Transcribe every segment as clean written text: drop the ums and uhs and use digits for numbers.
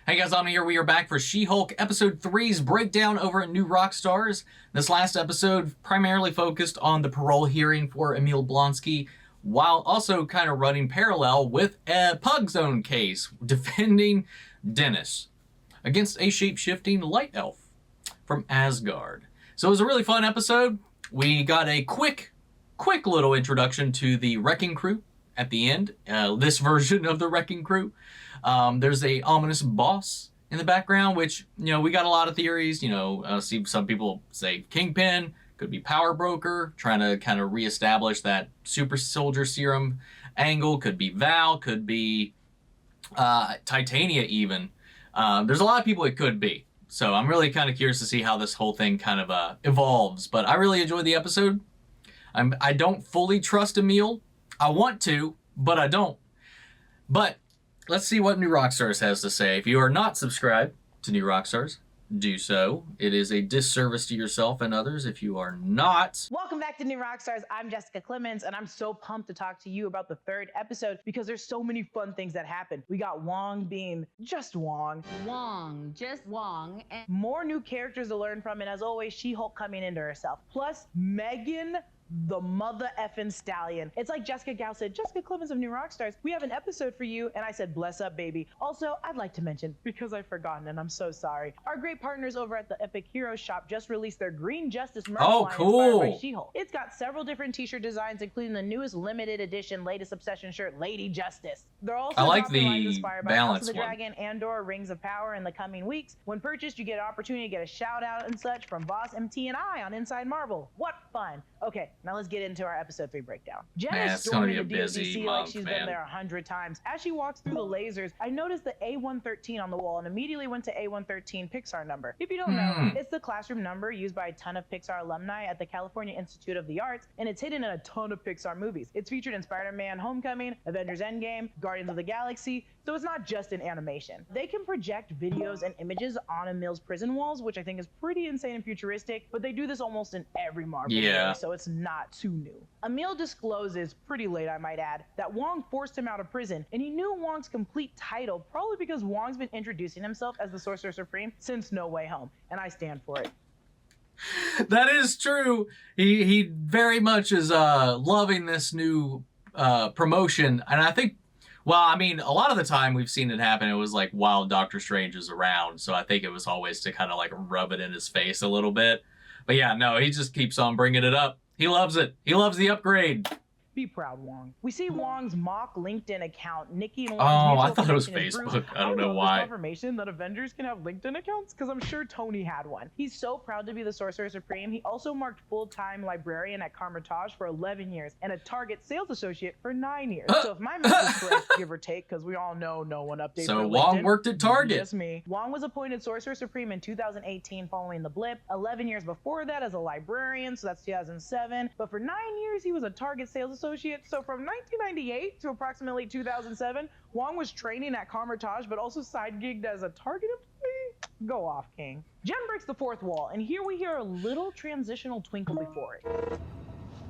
Hey guys, I'm here. We are back for She-Hulk Episode 3's breakdown over at New Rockstars. This last episode primarily focused on the parole hearing for Emil Blonsky, while also kind of running parallel with a Pug Zone case, defending Dennis against a shape-shifting light elf from Asgard. So it was a really fun episode. We got a quick little introduction to the Wrecking Crew at the end, this version of the Wrecking Crew. There's a ominous boss in the background, which, we got a lot of theories. See some people say Kingpin, could be Power Broker, trying to kind of reestablish that super soldier serum angle, could be Val, could be Titania even. There's a lot of people it could be. So I'm really kind of curious to see how this whole thing kind of evolves. But I really enjoyed the episode. I don't fully trust Emil. I want to, but I don't. But let's see what New Rockstars has to say. If you are not subscribed to New Rockstars, do so. It is a disservice to yourself and others if you are not. Welcome back to New Rockstars. I'm Jessica Clemens, and I'm so pumped to talk to you about the third episode because there's so many fun things that happen. We got Wong being just Wong. Wong, just Wong. And more new characters to learn from, and as always, She-Hulk coming into herself. Plus, Megan the mother effing stallion. It's like Jessica Gal said, Jessica Clemens of New Rockstars, we have an episode for you, and I said, bless up, baby. Also, I'd like to mention, because I've forgotten and I'm so sorry, our great partners over at the Epic Heroes shop just released their Green Justice merch line inspired by She-Hulk. It's got several different t-shirt designs, including the newest limited edition latest obsession shirt, Lady Justice. They're also I like the lines inspired by House of the one. Dragon and or Rings of Power in the coming weeks. When purchased, you get an opportunity to get a shout out and such from Boss MT and I on Inside Marvel. What fun. Okay, now let's get into our episode 3 breakdown. Jen is storming the DODC like she's been there 100 times. As she walks through the lasers, I noticed the A113 on the wall and immediately went to A113 Pixar number. If you don't know, it's the classroom number used by a ton of Pixar alumni at the California Institute of the Arts, and it's hidden in a ton of Pixar movies. It's featured in Spider-Man Homecoming, Avengers Endgame, Guardians of the Galaxy, so it's not just an animation. They can project videos and images on Emil's prison walls, which I think is pretty insane and futuristic, but they do this almost in every Marvel movie, so it's not too new. Emil discloses, pretty late I might add, that Wong forced him out of prison, and he knew Wong's complete title, probably because Wong's been introducing himself as the Sorcerer Supreme since No Way Home, and I stand for it. That is true. He very much is loving this new promotion, and I think, well, I mean, a lot of the time we've seen it happen, it was like while Doctor Strange is around, so I think it was always to kind of like rub it in his face a little bit. But yeah, no, he just keeps on bringing it up. He loves it. He loves the upgrade. Be proud, Wong. We see Wong's mock LinkedIn account, Nikki and Wong's I thought it was Facebook. I don't know why. Confirmation that Avengers can have LinkedIn accounts, because I'm sure Tony had one. He's so proud to be the Sorcerer Supreme. He also marked full-time librarian at Carmitage for 11 years and a Target sales associate for 9 years. So if my math is correct, give or take, because we all know no one updates. So Wong worked at Target. Yes, me. Wong was appointed Sorcerer Supreme in 2018 following the blip. 11 years before that as a librarian, so that's 2007. But for 9 years, he was a Target sales associate. So from 1998 to approximately 2007, Wong was training at Carmitage, but also side-gigged as a Target employee. Go off, King. Jen breaks the fourth wall, and here we hear a little transitional twinkle before it.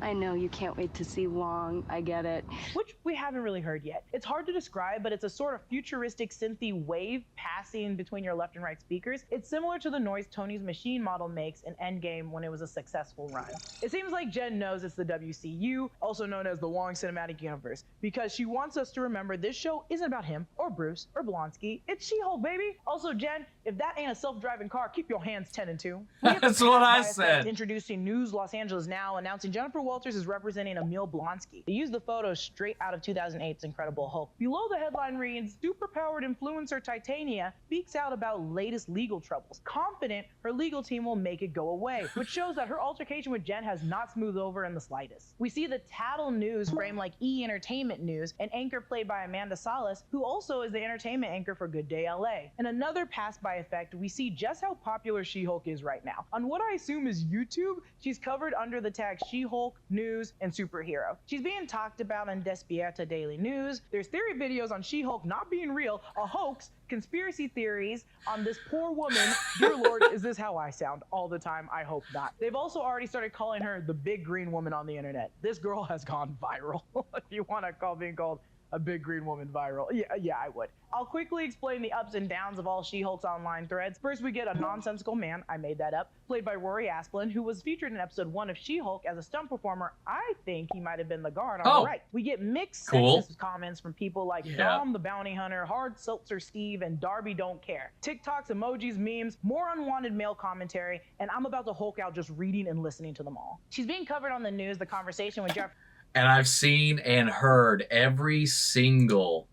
I know you can't wait to see Wong. I get it. Which we haven't really heard yet. It's hard to describe, but it's a sort of futuristic synthy wave passing between your left and right speakers. It's similar to the noise Tony's machine model makes in Endgame when it was a successful run. It seems like Jen knows it's the WCU, also known as the Wong Cinematic Universe, because she wants us to remember this show isn't about him, or Bruce, or Blonsky. It's She-Hulk, baby! Also, Jen, if that ain't a self-driving car, keep your hands 10 and 2. That's what I said. Introducing News Los Angeles Now, announcing Jennifer Walters is representing Emil Blonsky. They used the photo straight out of 2008's Incredible Hulk. Below the headline reads, superpowered influencer Titania speaks out about latest legal troubles, confident her legal team will make it go away, which shows that her altercation with Jen has not smoothed over in the slightest. We see the Tattle News frame like E! Entertainment News, an anchor played by Amanda Salas, who also is the entertainment anchor for Good Day LA. In another pass-by effect, we see just how popular She-Hulk is right now. On what I assume is YouTube, she's covered under the tag She-Hulk, News, and Superhero. She's being talked about on Despierta Daily News. There's theory videos on She-Hulk not being real, a hoax, conspiracy theories on this poor woman. Dear Lord, is this how I sound all the time? I hope not. They've also already started calling her the big green woman on the internet. This girl has gone viral, if you want to call being called a big green woman viral. Yeah, I would. I'll quickly explain the ups and downs of all She-Hulk's online threads. First, we get a nonsensical man, I made that up, played by Rory Asplund, who was featured in episode 1 of She-Hulk as a stunt performer. I think he might have been the guard on the right. We get mixed sexist comments from people like Dom the Bounty Hunter, Hard Seltzer Steve, and Darby Don't Care. TikToks, emojis, memes, more unwanted male commentary, and I'm about to Hulk out just reading and listening to them all. She's being covered on the news, the conversation with Jefferson. And I've seen and heard every single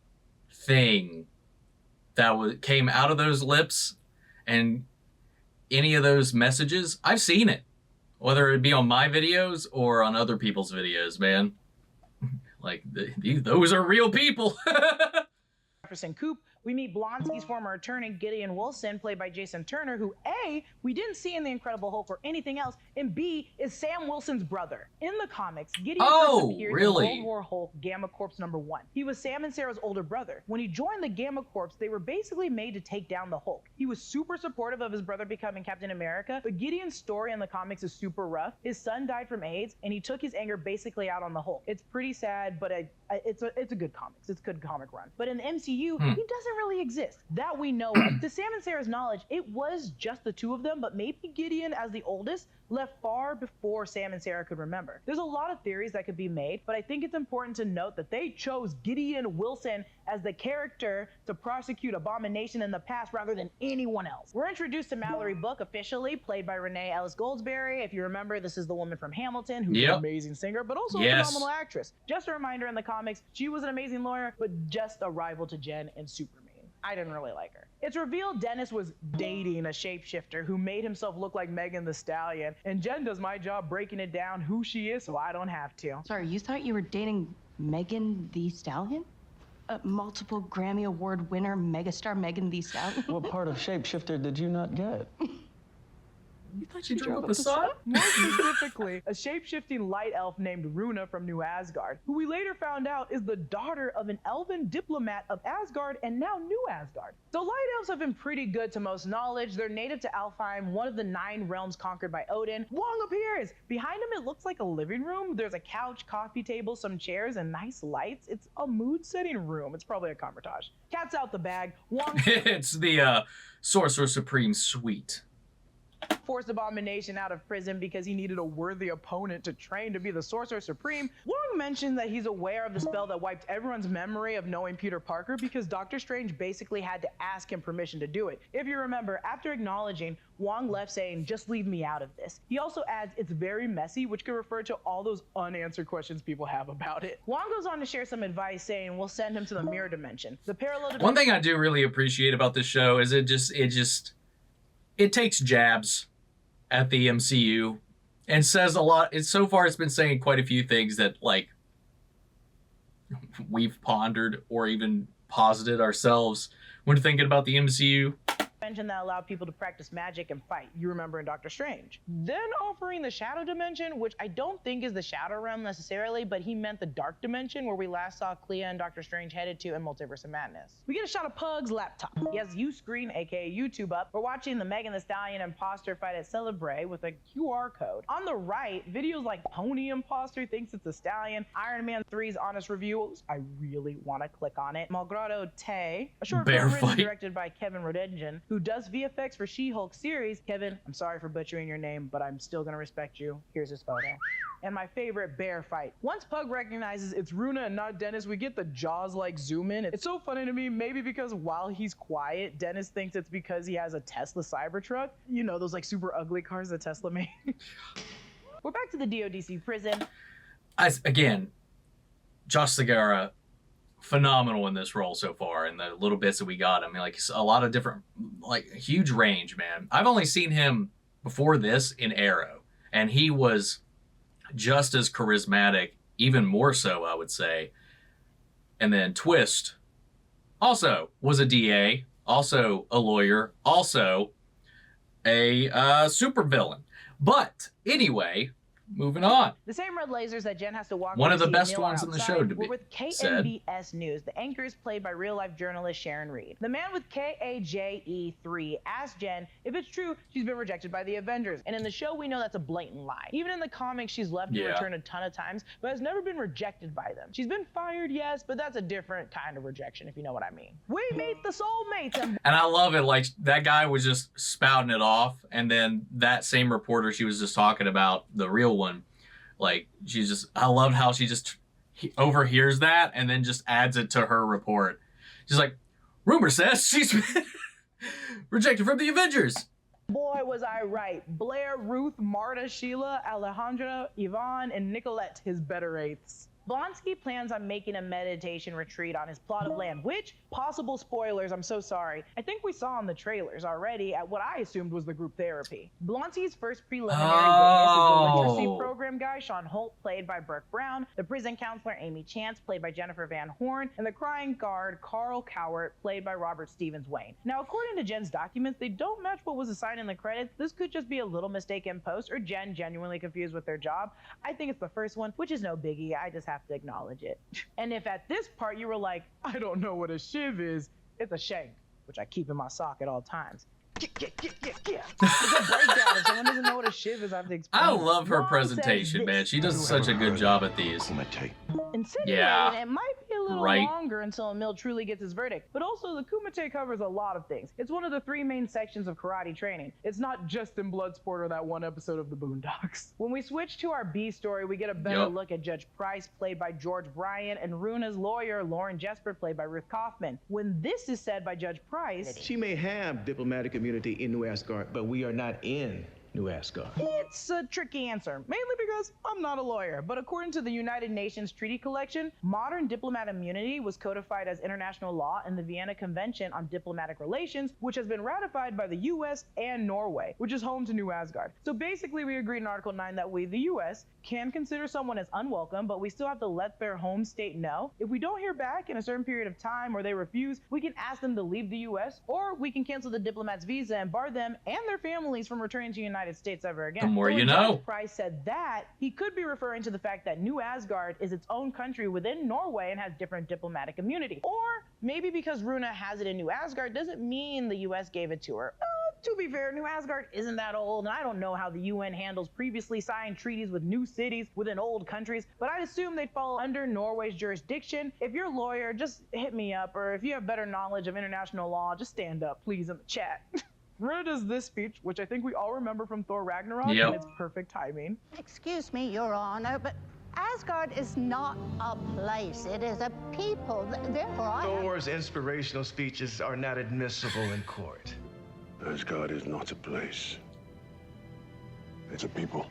thing that came out of those lips and any of those messages. I've seen it, whether it be on my videos or on other people's videos, man. Like, those are real people. Jefferson Coop, we meet Blonsky's former attorney, Gideon Wilson, played by Jason Turner, who A, we didn't see in The Incredible Hulk or anything else, and B, is Sam Wilson's brother. In the comics, Gideon first appeared in World War Hulk Gamma Corps #1. He was Sam and Sarah's older brother. When he joined the Gamma Corps, they were basically made to take down the Hulk. He was super supportive of his brother becoming Captain America, but Gideon's story in the comics is super rough. His son died from AIDS, and he took his anger basically out on the Hulk. It's pretty sad, but it's a good comics. It's a good comic run. But in the MCU, he doesn't really exist that we know of. To Sam and Sarah's knowledge, it was just the two of them, but maybe Gideon, as the oldest, left far before Sam and Sarah could remember. There's a lot of theories that could be made, but I think it's important to note that they chose Gideon Wilson as the character to prosecute Abomination in the past rather than anyone else. We're introduced to Mallory Book officially, played by Renee Ellis Goldsberry. If you remember, this is the woman from Hamilton, who's an amazing singer, but also a phenomenal actress. Just a reminder, in the comics, she was an amazing lawyer, but just a rival to Jen and Superman. I didn't really like her. It's revealed Dennis was dating a shapeshifter who made himself look like Megan Thee Stallion, and Jen does my job breaking it down who she is so I don't have to. Sorry, you thought you were dating Megan Thee Stallion? A multiple Grammy Award winner, megastar Megan Thee Stallion? What part of shapeshifter did you not get? You thought you drove up a sun? More specifically, a shape-shifting light elf named Runa from New Asgard, who we later found out is the daughter of an elven diplomat of Asgard and now New Asgard. So light elves have been pretty good to most knowledge. They're native to Alfheim, one of the 9 realms conquered by Odin. Wong appears! Behind him it looks like a living room. There's a couch, coffee table, some chairs, and nice lights. It's a mood-setting room. It's probably a convertage. Cat's out the bag. Wong... It's the Sorcerer Supreme suite. Forced Abomination out of prison because he needed a worthy opponent to train to be the Sorcerer Supreme. Wong mentioned that he's aware of the spell that wiped everyone's memory of knowing Peter Parker because Doctor Strange basically had to ask him permission to do it. If you remember, after acknowledging, Wong left saying, "Just leave me out of this." He also adds, "It's very messy," which could refer to all those unanswered questions people have about it. Wong goes on to share some advice saying, "We'll send him to the mirror dimension." The parallel dimension. One thing I do really appreciate about this show is it takes jabs at the MCU and says a lot. So far it's been saying quite a few things that, like, we've pondered or even posited ourselves when thinking about the MCU. Dimension that allowed people to practice magic and fight. You remember in Doctor Strange. Then offering the shadow dimension, which I don't think is the shadow realm necessarily, but he meant the dark dimension where we last saw Clea and Doctor Strange headed to in Multiverse of Madness. We get a shot of Pug's laptop. He has Uscreen, aka YouTube, up. We're watching the Megan Thee Stallion imposter fight at Celebrate with a QR code. On the right, videos like Pony Imposter thinks it's a stallion, Iron Man 3's honest reviews. I really want to click on it. Malgrado Te, a short film written and directed by Kevin Rodengen, who does VFX for She-Hulk series. Kevin, I'm sorry for butchering your name, but I'm still gonna respect you. Here's his photo. And my favorite, bear fight. Once Pug recognizes it's Runa and not Dennis, we get the Jaws-like zoom in. It's so funny to me, maybe because while he's quiet, Dennis thinks it's because he has a Tesla Cybertruck. You know, those like super ugly cars that Tesla made. We're back to the DODC prison. Again, Josh Segarra, phenomenal in this role so far, and the little bits that we got. I mean, like, a lot of different, like, huge range, man. I've only seen him before this in Arrow, and he was just as charismatic, even more so, I would say. And then Twist also was a DA, also a lawyer, also a supervillain. But anyway, Moving on. The same red lasers that Jen has to walk One of the see best Emil ones in the outside show to were be with said. KNBS News. The anchor is played by real-life journalist Sharon Reed. The man with KAJE3 asked Jen if it's true she's been rejected by the Avengers. And in the show, we know that's a blatant lie. Even in the comics, she's left to return a ton of times, but has never been rejected by them. She's been fired, yes, but that's a different kind of rejection, if you know what I mean. We meet the soulmates. And I love it. Like, that guy was just spouting it off, and then that same reporter she was just talking about, the real one, like, she's just, I love how she just overhears that and then just adds it to her report. She's like, rumor says she's been rejected from the Avengers. Boy, was I right. Blair, Ruth, Marta, Sheila, Alejandra, Yvonne, and Nicolette, his better eighths. Blonsky plans on making a meditation retreat on his plot of land, which, possible spoilers, I'm so sorry, I think we saw in the trailers already at what I assumed was the group therapy. Blonsky's first preliminary witness is the literacy program guy, Sean Holt, played by Brooke Brown, the prison counselor, Amy Chance, played by Jennifer Van Horn, and the crying guard, Carl Cowart, played by Robert Stevens Wayne. Now, according to Jen's documents, they don't match what was assigned in the credits. This could just be a little mistake in post, or Jen genuinely confused with their job. I think it's the first one, which is no biggie. I just have to acknowledge it. And if at this part you were like, I don't know what a shiv is, it's a shank, which I keep in my sock at all times. It's a breakdown. If someone doesn't know what a shiv is, I have to explain. I love her Wong presentation, says man. this. She does such a good job at these. Insinuating it might be a little Right. longer until Emil truly gets his verdict. But also, the Kumite covers a lot of things. It's one of the 3 main sections of karate training. It's not just in Bloodsport or that one episode of the Boondocks. When we switch to our B story, we get a better look at Judge Price, played by George Bryant, and Runa's lawyer, Lauren Jesper, played by Ruth Kaufman. When this is said by Judge Price, She may have diplomatic immunity in New Asgard, but we are not in New Asgard. it's a tricky answer, mainly because I'm not a lawyer, but according to the United Nations Treaty Collection, modern diplomat immunity was codified as international law in the Vienna Convention on Diplomatic Relations, which has been ratified by the US and Norway, which is home to New Asgard. So basically, we agreed in Article 9 that we, the US, can consider someone as unwelcome, but we still have to let their home state know. If we don't hear back in a certain period of time or they refuse, we can ask them to leave the US, or we can cancel the diplomat's visa and bar them and their families from returning to the United States ever again. The more So when you know. Judge Price said that, he could be referring to the fact that New Asgard is its own country within Norway and has different diplomatic immunity. Or maybe because Runa has it in New Asgard doesn't mean the US gave it to her. To be fair, New Asgard isn't that old, and I don't know how the UN handles previously signed treaties with new cities within old countries, but I'd assume they'd fall under Norway's jurisdiction. If you're a lawyer, just hit me up, or if you have better knowledge of international law, just stand up, please, in the chat. Runa does this speech, which I think we all remember from Thor Ragnarok, and it's perfect timing. Excuse me, Your Honor, but Asgard is not a place. It is a people. Therefore, Thor's inspirational speeches are not admissible in court. Asgard is not a place. It's a people.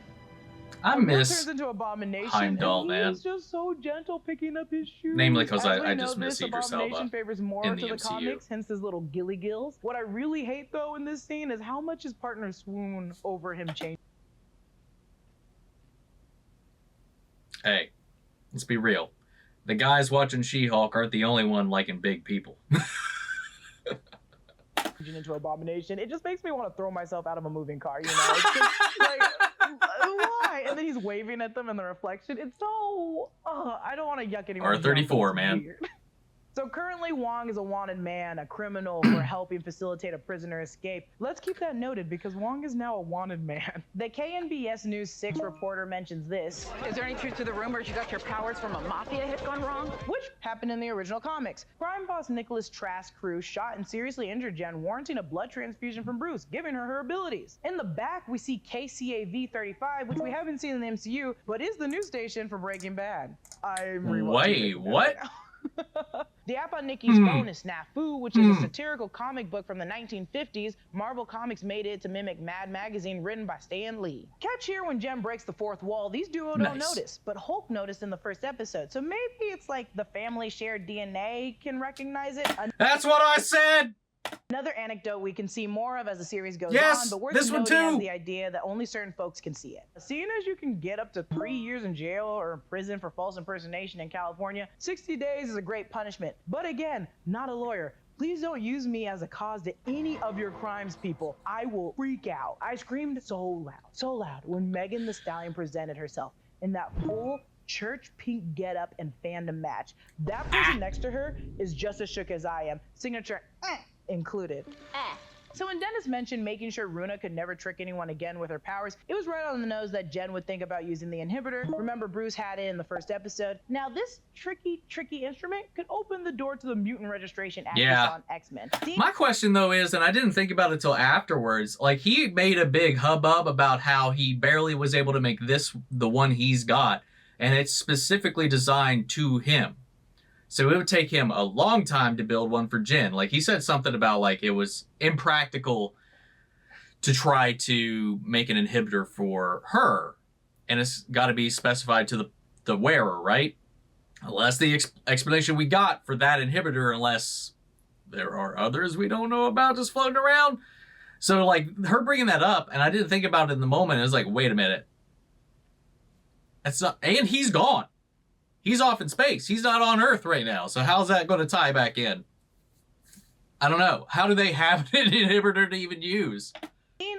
I Thor miss turns into Abomination, Heimdall, and man. he's just so gentle picking up his shoes. Namely 'cause As I we just know, miss this Idris Abomination Elba favors more in to the the MCU. comics, hence his little gilly gills. What I really hate, though, in this scene is how much his partner swoon over him changing. Hey, let's be real. The guys watching She-Hulk aren't the only one liking big people. Into Abomination. It just makes me want to throw myself out of a moving car, you know? It's just like, why? And then he's waving at them in the reflection. It's so, I don't want to yuck anymore. R34, man. Weird. So currently, Wong is a wanted man, a criminal for helping facilitate a prisoner escape. Let's keep that noted because Wong is now a wanted man. The KNBS News 6 reporter mentions this. Is there any truth to the rumors you got your powers from a mafia hit gone wrong? Which happened in the original comics. Crime boss Nicholas Trask's crew shot and seriously injured Jen, warranting a blood transfusion from Bruce, giving her abilities. In the back, we see KCAV-35, which we haven't seen in the MCU, but is the news station for Breaking Bad. I'm rewatching Wait, Breaking Bad what? right now. The app on Nikki's phone is Snafu, which is a satirical comic book from the 1950s. Marvel Comics made it to mimic Mad Magazine, written by Stan Lee. Catch here when Jen breaks the fourth wall. These duo don't notice, but Hulk noticed in the first episode. So maybe it's like the family shared DNA can recognize it. That's what I said! Another anecdote we can see more of as the series goes Yes, on, but worth this one noting too. is the idea that only certain folks can see it. Seeing as you can get up to 3 years in jail or in prison for false impersonation in California, 60 days is a great punishment. But again, not a lawyer. Please don't use me as a cause to any of your crimes, people. I will freak out. I screamed so loud when Megan Thee Stallion presented herself in that full church pink getup and fandom match. That person next to her is just as shook as I am. Signature included. So when Dennis mentioned making sure Runa could never trick anyone again with her powers, it was right on the nose that Jen would think about using the inhibitor. Remember, Bruce had it in the first episode. Now this tricky instrument could open the door to the mutant registration act on X-Men. My question though is, and I didn't think about it till afterwards, like he made a big hubbub about how he barely was able to make this the one he's got, and it's specifically designed to him. So it would take him a long time to build one for Jen. Like he said something about like it was impractical to try to make an inhibitor for her. And it's got to be specified to the wearer, right? Well, that's the explanation we got for that inhibitor, unless there are others we don't know about just floating around. So like her bringing that up, and I didn't think about it in the moment. It was like, wait a minute. That's not, and he's gone. He's off in space. He's not on Earth right now. So how's that going to tie back in? I don't know. How do they have an inhibitor to even use?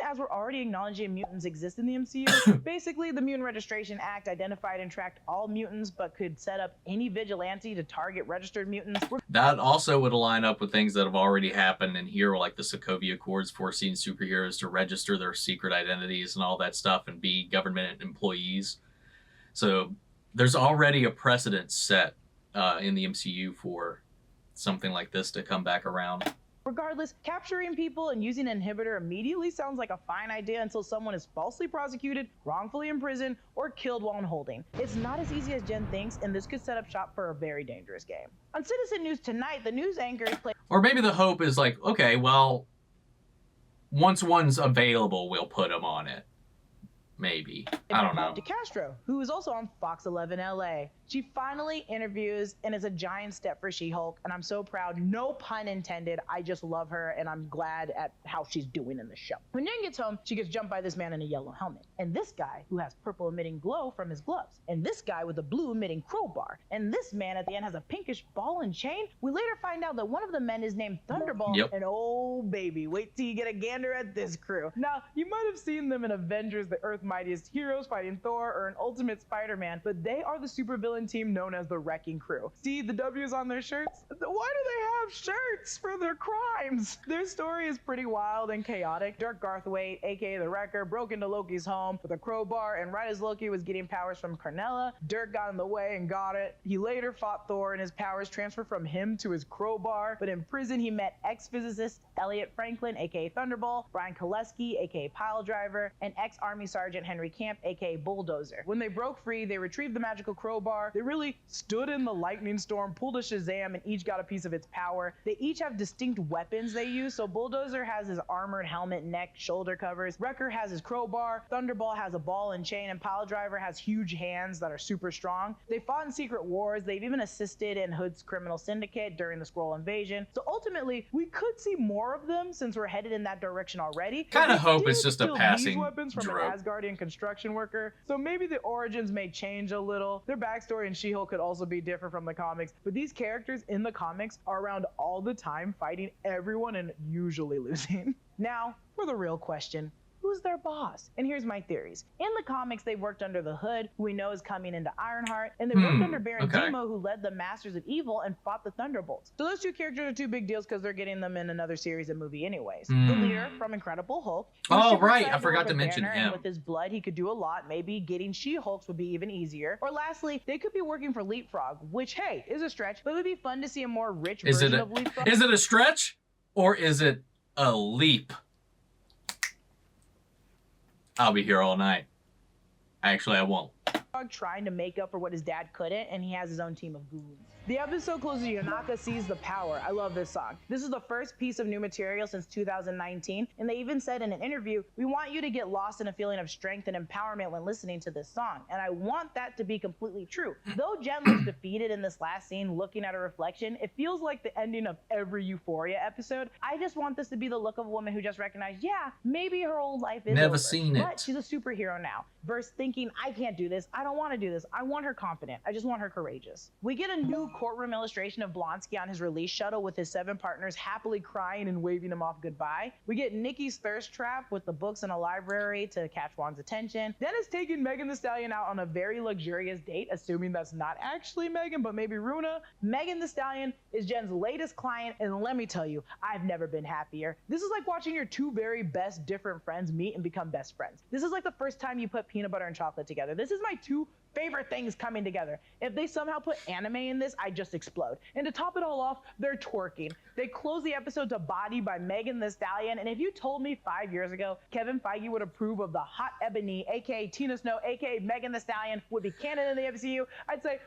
As we're already acknowledging mutants exist in the MCU, basically the Mutant Registration Act identified and tracked all mutants, but could set up any vigilante to target registered mutants. That also would line up with things that have already happened in here, like the Sokovia Accords forcing superheroes to register their secret identities and all that stuff and be government employees. So there's already a precedent set in the MCU for something like this to come back around. Regardless, capturing people and using an inhibitor immediately sounds like a fine idea until someone is falsely prosecuted, wrongfully imprisoned, or killed while in holding. It's not as easy as Jen thinks, and this could set up shop for a very dangerous game. On Citizen News tonight, the news anchors play... Or maybe the hope is like, okay, well, once one's available, we'll put them on it. Maybe. I don't know. DeCastro, who is also on Fox 11 LA. She finally interviews, and it's a giant step for She-Hulk, and I'm so proud. No pun intended. I just love her, and I'm glad at how she's doing in the show. When Jen gets home, she gets jumped by this man in a yellow helmet, and this guy who has purple emitting glow from his gloves, and this guy with a blue emitting crowbar, and this man at the end has a pinkish ball and chain. We later find out that one of the men is named Thunderbolt, and oh baby, wait till you get a gander at this crew. Now, you might have seen them in Avengers, the Earth's Mightiest Heroes fighting Thor, or an Ultimate Spider-Man, but they are the supervillain team known as the Wrecking Crew. See the W's on their shirts? Why do they have shirts for their crimes? Their story is pretty wild and chaotic. Dirk Garthwaite, aka the Wrecker, broke into Loki's home with a crowbar, and right as Loki was getting powers from Carnella, Dirk got in the way and got it. He later fought Thor, and his powers transferred from him to his crowbar, but in prison he met ex-physicist Elliot Franklin, aka Thunderbolt, Brian Koleski, aka Piledriver, and ex-Army Sergeant Henry Camp, aka Bulldozer. When they broke free, they retrieved the magical crowbar. They really stood in the lightning storm, pulled a Shazam, and each got a piece of its power. They each have distinct weapons they use. So Bulldozer has his armored helmet, neck, shoulder covers. Wrecker has his crowbar. Thunderbolt has a ball and chain, and Piledriver has huge hands that are super strong. They fought in secret wars. They've even assisted in Hood's criminal syndicate during the Skrull invasion. So ultimately, we could see more of them since we're headed in that direction already. Kind of hope it's just a passing weapons from trope. An Asgardian construction worker. So maybe the origins may change a little. Their backstory in She-Hulk could also be different from the comics, but these characters in the comics are around all the time, fighting everyone and usually losing. Now, for the real question. Who's their boss? And here's my theories. In the comics, they worked under the Hood, who we know is coming into Ironheart, and they worked under Baron Zemo, who led the Masters of Evil and fought the Thunderbolts. So those two characters are two big deals because they're getting them in another series and movie anyways. The leader from Incredible Hulk. Oh, right. I forgot to mention him. And with his blood, he could do a lot. Maybe getting She-Hulks would be even easier. Or lastly, they could be working for Leapfrog, which, hey, is a stretch, but it would be fun to see a more rich version of Leapfrog. Is it a stretch or is it a leap? I'll be here all night. Actually, I won't. Trying to make up for what his dad couldn't, and he has his own team of goons. The episode closes Yonaka sees the power. I love this song. This is the first piece of new material since 2019, and they even said in an interview, we want you to get lost in a feeling of strength and empowerment when listening to this song, and I want that to be completely true. Though Jen looks defeated in this last scene looking at her reflection, it feels like the ending of every Euphoria episode. I just want this to be the look of a woman who just recognized, yeah, maybe her old life is Never over, seen it. but she's a superhero now. Versus thinking, I can't do this, I don't want to do this, I want her confident, I just want her courageous. We get a new courtroom illustration of Blonsky on his release shuttle with his 7 partners happily crying and waving him off goodbye. We get Nikki's thirst trap with the books in a library to catch Wong's attention. Dennis taking Megan Thee Stallion out on a very luxurious date, assuming that's not actually Megan, but maybe Runa. Megan Thee Stallion is Jen's latest client, and let me tell you, I've never been happier. This is like watching your 2 very best different friends meet and become best friends. This is like the first time you put peanut butter and chocolate together. This is my 2 favorite things coming together. If they somehow put anime in this, I just explode. And to top it all off, they're twerking. They close the episode to Body by Megan Thee Stallion, and if you told me 5 years ago Kevin Feige would approve of the hot Ebony, aka Tina Snow, aka Megan Thee Stallion, would be canon in the MCU, I'd say,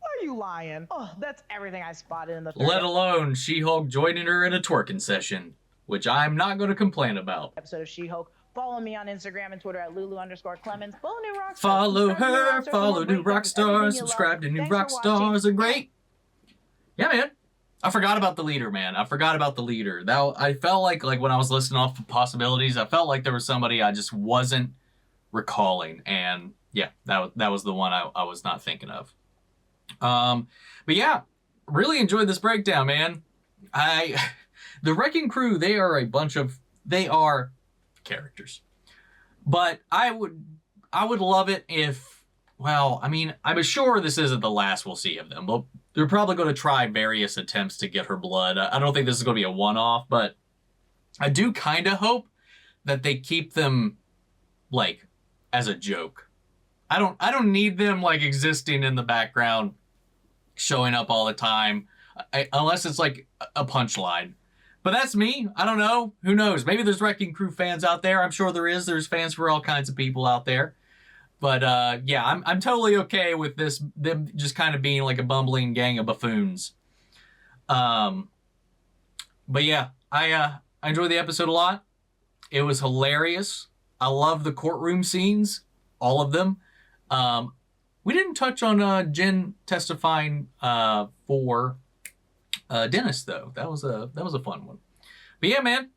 are you lying? Oh, that's everything I spotted in the third Let alone She-Hulk joining her in a twerking session, which I'm not going to complain about. episode of She-Hulk. Follow me on Instagram and Twitter at Lulu_Clemens. Follow New Rockstars. Follow her, follow New Rockstars, subscribe to New Rockstars, are great. Yeah, man. I forgot about the leader, man. I forgot about the leader. That I felt like when I was listing off the possibilities, I felt like there was somebody I just wasn't recalling. And yeah, that was the one I was not thinking of. But yeah, really enjoyed this breakdown, man. The Wrecking Crew, they are characters. But I would love it if, well, I mean, I'm sure this isn't the last we'll see of them. They're probably going to try various attempts to get her blood. I don't think this is going to be a one-off, but I do kind of hope that they keep them, like, as a joke. I don't need them, like, existing in the background, showing up all the time, unless it's, like, a punchline. But that's me. I don't know. Who knows? Maybe there's Wrecking Crew fans out there. I'm sure there is. There's fans for all kinds of people out there. But yeah, I'm totally okay with them just kind of being like a bumbling gang of buffoons. But yeah, I enjoyed the episode a lot. It was hilarious. I love the courtroom scenes, all of them. We didn't touch on Jen testifying for Dennis though. That was a fun one. But yeah, man,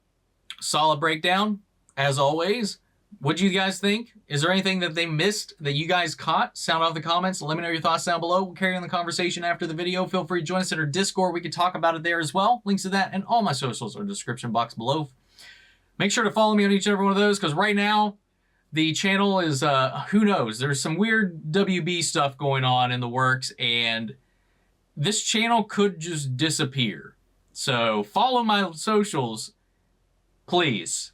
solid breakdown as always. What do you guys think? Is there anything that they missed that you guys caught? Sound off the comments. Let me know your thoughts down below. We'll carry on the conversation after the video. Feel free to join us in our Discord. We can talk about it there as well. Links to that and all my socials are in the description box below. Make sure to follow me on each and every one of those, because right now the channel is, who knows? There's some weird WB stuff going on in the works, and this channel could just disappear. So follow my socials, please,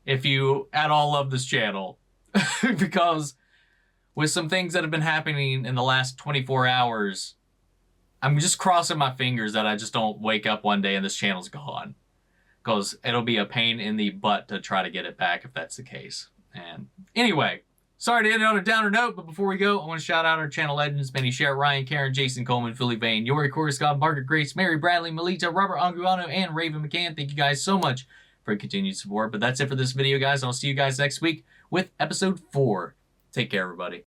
if you at all love this channel. Because with some things that have been happening in the last 24 hours, I'm just crossing my fingers that I just don't wake up one day and this channel's gone. Because it'll be a pain in the butt to try to get it back if that's the case. And anyway, sorry to end on a downer note, but before we go, I want to shout out our channel legends: Benny Sherritt, Ryan, Karen, Jason Coleman, Philly Vane, Yori, Corey Scott, Margaret Grace, Mary Bradley, Melita, Robert Anguano, and Raven McCann. Thank you guys so much for your continued support. But that's it for this video, guys. I'll see you guys next week with episode 4. Take care, everybody.